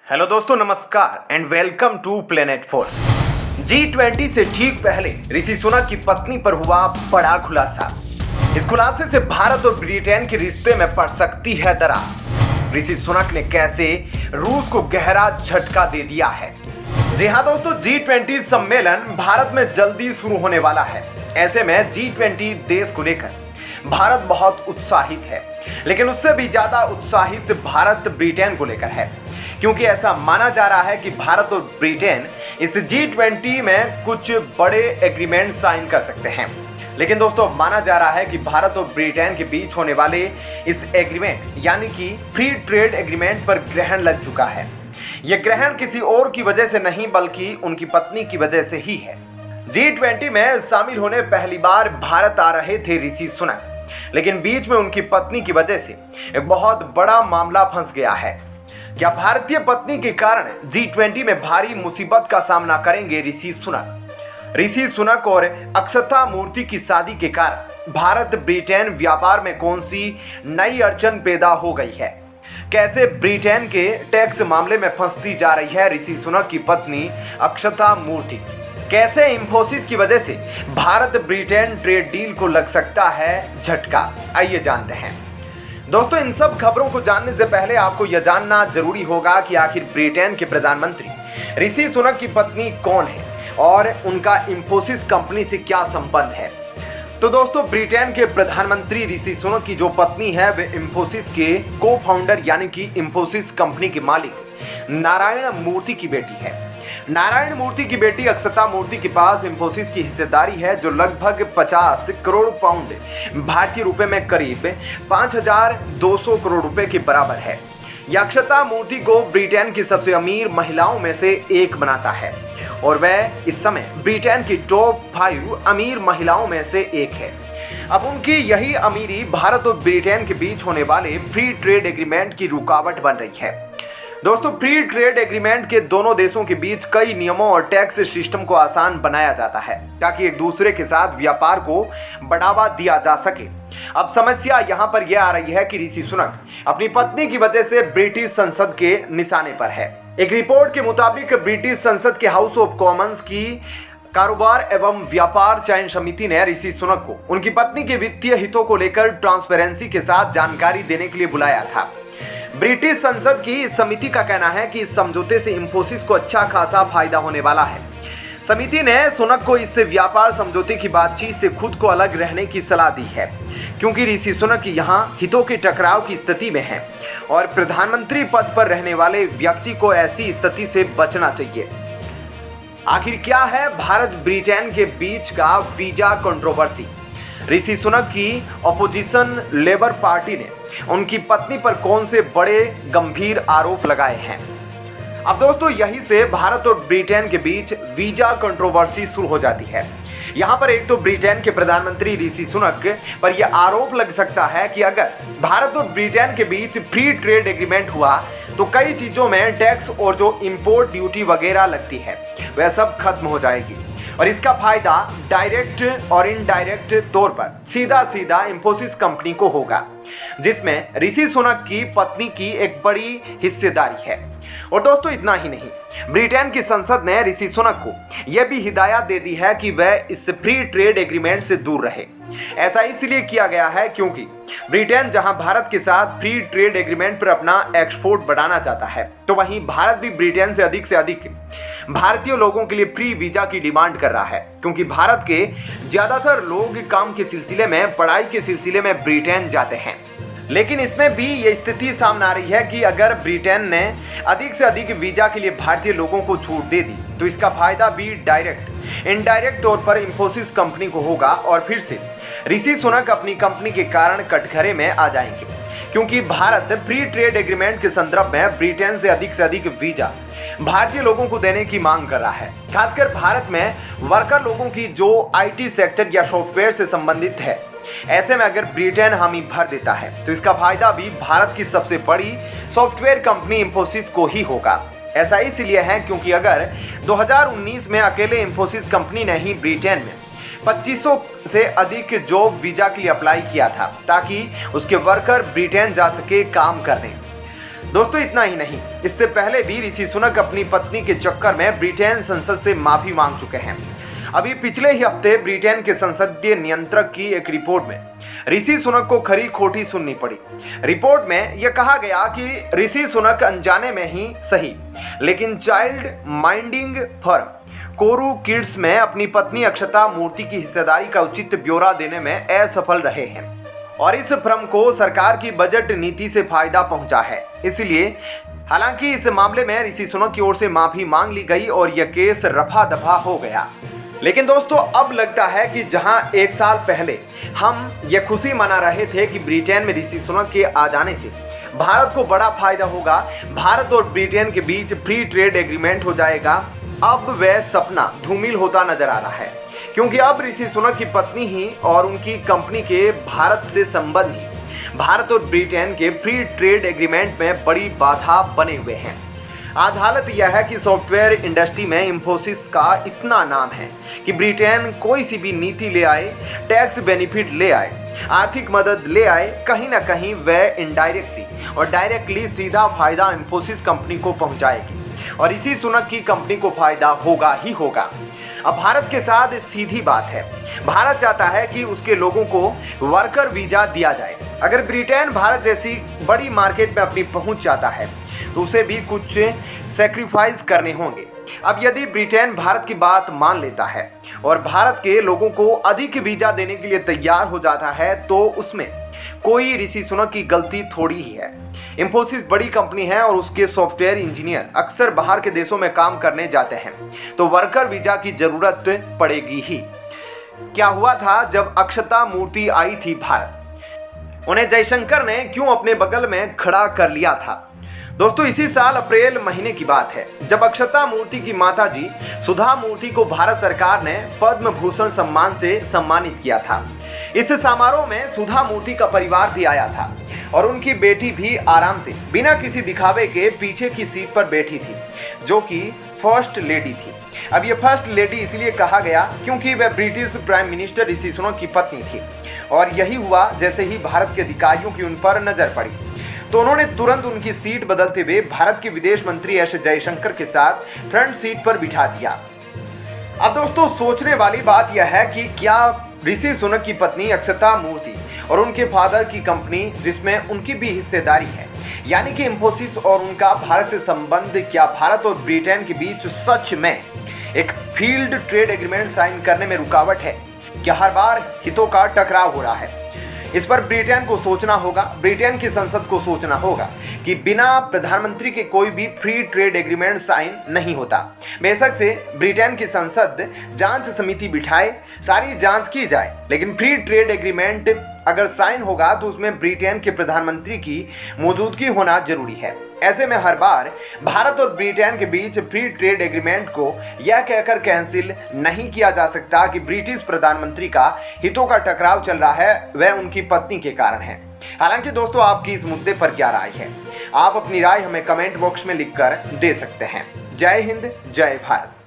Hello दोस्तों, नमस्कार and welcome to planet 4। G20 से ठीक पहले ऋषि सुनक की पत्नी पर हुआ बड़ा खुलासा। इस खुलासे से भारत और ब्रिटेन के रिश्ते में पड़ सकती है दरार। ऋषि सुनक ने कैसे रूस को गहरा झटका दे दिया है। जी हाँ दोस्तों, G20 सम्मेलन भारत में जल्दी शुरू होने वाला है। ऐसे में G20 देश को लेकर भारत बहुत उत्साहित है, लेकिन उससे भी ज्यादा उत्साहित भारत ब्रिटेन को लेकर है, क्योंकि ऐसा माना जा रहा है कि भारत और ब्रिटेन इस G20 में कुछ बड़े एग्रीमेंट साइन कर सकते हैं। लेकिन दोस्तों, माना जा रहा है कि भारत और ब्रिटेन के बीच होने वाले इस एग्रीमेंट यानी कि फ्री ट्रेड एग्रीमेंट पर ग्रहण लग चुका है। यह ग्रहण किसी और की वजह से नहीं, बल्कि उनकी पत्नी की वजह से ही है। G20 में शामिल होने पहली बार भारत आ रहे थे ऋषि सुनक, लेकिन बीच में उनकी पत्नी की वजह से एक बहुत बड़ा मामला फंस गया है। क्या भारतीय पत्नी के कारण G20 में भारी मुसीबत का सामना करेंगे ऋषि सुनक? ऋषि सुनक और अक्षता मूर्ति की शादी के कारण भारत ब्रिटेन व्यापार में कौन सी नई अड़चन पैदा हो गई है? कैसे ब्रिटेन के टैक्स मामले में फंसती जा रही है ऋषि सुनक की पत्नी अक्षता मूर्ति? कैसे इंफोसिस की वजह से भारत ब्रिटेन ट्रेड डील को लग सकता है झटका? आइए जानते हैं। दोस्तों, इन सब खबरों को जानने से पहले आपको यह जानना जरूरी होगा कि आखिर ब्रिटेन के प्रधानमंत्री ऋषि सुनक की पत्नी कौन है और उनका इंफोसिस कंपनी से क्या संबंध है। तो दोस्तों, ब्रिटेन के प्रधानमंत्री ऋषि सुनक की जो पत्नी है वे इंफोसिस के को फाउंडर यानी कि इंफोसिस कंपनी के मालिक नारायण मूर्ति की बेटी है। नारायण मूर्ति की बेटी अक्षता मूर्ति के पास इंफोसिस की हिस्सेदारी है, जो लगभग 50 करोड़ पाउंड भारतीय रुपए में करीब 5,200 करोड़ रुपए के बराबर है। यह अक्षता मूर्ति को ब्रिटेन की सबसे अमीर महिलाओं में से एक बनाता है और वह इस समय ब्रिटेन की टॉप 5 अमीर महिलाओं में से एक है। अब उनकी यही अमीरी भारत और ब्रिटेन के बीच होने वाले फ्री ट्रेड एग्रीमेंट की रुकावट बन रही है। दोस्तों, फ्री ट्रेड एग्रीमेंट के दोनों देशों के बीच कई नियमों और टैक्स सिस्टम को आसान बनाया जाता है ताकि एक दूसरे के साथ व्यापार को बढ़ावा दिया जा सके। अब समस्या यहाँ पर यह आ रही है कि ऋषि सुनक अपनी पत्नी की वजह से ब्रिटिश संसद के निशाने पर है। एक रिपोर्ट के मुताबिक ब्रिटिश संसद के हाउस ऑफ कॉमन्स की कारोबार एवं व्यापार चयन समिति ने ऋषि सुनक को उनकी पत्नी के वित्तीय हितों को लेकर ट्रांसपेरेंसी के साथ जानकारी देने के लिए बुलाया था। ब्रिटिश संसद की इस समिति का कहना है कि इस समझौते से इंफोसिस को अच्छा खासा फायदा होने वाला है। समिति ने सुनक को इस व्यापार समझौते की बातचीत से खुद को अलग रहने की सलाह दी है, क्योंकि ऋषि सुनक यहाँ हितों के टकराव की स्थिति में है और प्रधानमंत्री पद पर रहने वाले व्यक्ति को ऐसी स्थिति से बचना चाहिए। आखिर क्या है भारत ब्रिटेन के बीच का वीजा कंट्रोवर्सी? ऋषि सुनक की अपोजिशन लेबर पार्टी ने उनकी पत्नी पर कौन से बड़े गंभीर आरोप लगाए हैं? अब दोस्तों, यही से भारत और ब्रिटेन के बीच वीजा कंट्रोवर्सी शुरू हो जाती है। यहाँ पर एक तो ब्रिटेन के प्रधानमंत्री ऋषि सुनक पर यह आरोप लग सकता है कि अगर भारत और ब्रिटेन के बीच फ्री ट्रेड एग्रीमेंट हुआ तो कई चीजों में टैक्स और जो इंपोर्ट ड्यूटी वगैरह लगती है वह सब खत्म हो जाएगी और इसका फायदा डायरेक्ट और इनडायरेक्ट तौर पर सीधा सीधा इंफोसिस कंपनी को होगा, जिसमें ऋषि सुनक की पत्नी की एक बड़ी हिस्सेदारी है। और दोस्तों, इतना ही नहीं, ब्रिटेन की संसद ने ऋषि सुनक को यह भी हिदायत दे दी है कि वह इस फ्री ट्रेड एग्रीमेंट से दूर रहे। ऐसा इसलिए किया गया है क्योंकि ब्रिटेन जहां भारत के साथ फ्री ट्रेड एग्रीमेंट पर अपना एक्सपोर्ट बढ़ाना चाहता है, तो वहीं भारत भी ब्रिटेन से अधिक भारतीय लोगों के लिए फ्री वीजा की डिमांड कर रहा है, क्योंकि भारत के ज्यादातर लोग काम के सिलसिले में, पढ़ाई के सिलसिले में ब्रिटेन जाते हैं। लेकिन इसमें भी ये स्थिति सामने आ रही है कि अगर ब्रिटेन ने अधिक से अधिक वीजा के लिए भारतीय लोगों को छूट दे दी तो इसका फायदा भी डायरेक्ट इनडायरेक्ट तौर पर इंफोसिस कंपनी को होगा और फिर से ऋषि सुनक अपनी कंपनी के कारण कटघरे में आ जाएंगे, क्योंकि भारत फ्री ट्रेड एग्रीमेंट के संदर्भ में ब्रिटेन से अधिक वीजा भारतीय लोगों को देने की मांग कर रहा है। खासकर भारत में वर्कर लोगों की जो IT सेक्टर या सॉफ्टवेयर से संबंधित है। ऐसे में अगर ब्रिटेन हामी भर देता है तो इसका फायदा भी भारत की सबसे बड़ी सॉफ्टवेयर कंपनी इंफोसिस को ही होगा। ऐसा इसलिए है क्योंकि अगर 2019 में अकेले इंफोसिस कंपनी ने ही ब्रिटेन में 2500 से अधिक जॉब वीजा के लिए अप्लाई किया था ताकि उसके वर्कर ब्रिटेन जा सके काम करने। दोस्तों इतना ही नहीं, इससे पहले भी ऋषि सुनक अपनी पत्नी के चक्कर में ब्रिटेन संसद से माफी मांग चुके हैं। अभी पिछले ही हफ्ते ब्रिटेन के संसदीय नियंत्रक की एक रिपोर्ट में ऋषि सुनक को खरी खोटी सुननी पड़ी। रिपोर्ट में यह कहा गया कि ऋषि सुनक अनजाने में ही सही, लेकिन चाइल्ड माइंडिंग फर्म कोरू किड्स में अपनी पत्नी अक्षता मूर्ति की हिस्सेदारी का उचित ब्यौरा देने में असफल रहे हैं और इस फर्म को सरकार की बजट नीति से फायदा पहुंचा है। इसलिए हालांकि इस मामले में ऋषि सुनक की ओर से माफी मांग ली गई और यह केस रफा दफा हो गया। लेकिन दोस्तों अब लगता है कि जहां एक साल पहले हम ये खुशी मना रहे थे कि ब्रिटेन में ऋषि सुनक के आ जाने से भारत को बड़ा फायदा होगा, भारत और ब्रिटेन के बीच फ्री ट्रेड एग्रीमेंट हो जाएगा, अब वह सपना धूमिल होता नजर आ रहा है। क्योंकि अब ऋषि सुनक की पत्नी ही और उनकी कंपनी के भारत से संबंध ही भारत और ब्रिटेन के फ्री ट्रेड एग्रीमेंट में बड़ी बाधा बने हुए हैं। आज हालत यह है कि सॉफ्टवेयर इंडस्ट्री में इंफोसिस का इतना नाम है कि ब्रिटेन कोई सी भी नीति ले आए, टैक्स बेनिफिट ले आए, आर्थिक मदद ले आए, कहीं ना कहीं वह इनडायरेक्टली और डायरेक्टली सीधा फायदा इंफोसिस कंपनी को पहुंचाएगी और ऋषि सुनक की कंपनी को फायदा होगा ही होगा। अब भारत के साथ सीधी बात है, भारत चाहता है कि उसके लोगों को वर्कर वीजा दिया जाए। अगर ब्रिटेन भारत जैसी बड़ी मार्केट में अपनी पहुंच चाहता है तो उसे भी कुछ सैक्रिफाइस करने होंगे। अब यदि ब्रिटेन भारत की बात मान लेता है और भारत के लोगों को अधिक वीजा देने के लिए तैयार हो जाता है तो उसमें कोई ऋषि सुनक की गलती थोड़ी ही है। इंफोसिस बड़ी कंपनी है और उसके सॉफ्टवेयर इंजीनियर अक्सर बाहर के देशों में काम करने जाते हैं तो वर्कर वीजा की जरूरत पड़ेगी ही। क्या हुआ था जब अक्षता मूर्ति आई थी भारत, उन्हें जयशंकर ने क्यों अपने बगल में खड़ा कर लिया था? दोस्तों इसी साल अप्रैल महीने की बात है जब अक्षता मूर्ति की माताजी सुधा मूर्ति को भारत सरकार ने पद्म भूषण सम्मान से सम्मानित किया था। इस समारोह में सुधा मूर्ति का परिवार भी आया था और उनकी बेटी भी आराम से बिना किसी दिखावे के पीछे की सीट पर बैठी थी, जो कि फर्स्ट लेडी थी। अब ये फर्स्ट लेडी इसलिए कहा गया क्योंकि वह British prime minister Rishi Sunak की पत्नी थी और यही हुआ जैसे ही भारत के अधिकारियों की उन पर नजर पड़ी तो उन्होंने तुरंत उनकी सीट बदलते हुए भारत के विदेश मंत्री एस जयशंकर के साथ फ्रंट सीट पर बिठा दिया। अब दोस्तों सोचने वाली बात यह है कि क्या ऋषि सुनक की पत्नी अक्षता मूर्ति और उनके फादर की कंपनी जिसमें उनकी भी हिस्सेदारी है यानी कि इंफोसिस और उनका भारत से संबंध, क्या भारत और ब्रिटेन के बीच सच में एक फील्ड ट्रेड एग्रीमेंट साइन करने में रुकावट है? क्या हर बार हितों का टकराव हो रहा है? इस पर ब्रिटेन को सोचना होगा, ब्रिटेन की संसद को सोचना होगा कि बिना प्रधानमंत्री के कोई भी फ्री ट्रेड एग्रीमेंट साइन नहीं होता। बेशक से ब्रिटेन की संसद जांच समिति बिठाए, सारी जांच की जाए, लेकिन फ्री ट्रेड एग्रीमेंट अगर साइन होगा तो उसमें ब्रिटेन के प्रधानमंत्री की मौजूदगी होना जरूरी है। ऐसे में हर बार भारत और ब्रिटेन के बीच फ्री ट्रेड एग्रीमेंट को यह कहकर कैंसिल नहीं किया जा सकता कि ब्रिटिश प्रधानमंत्री का हितों का टकराव चल रहा है, वह उनकी पत्नी के कारण है। हालांकि दोस्तों आपकी इस मुद्दे पर क्या राय है? आप अपनी राय हमें कमेंट बॉक्स में लिखकर दे सकते हैं। जय हिंद, जय भारत।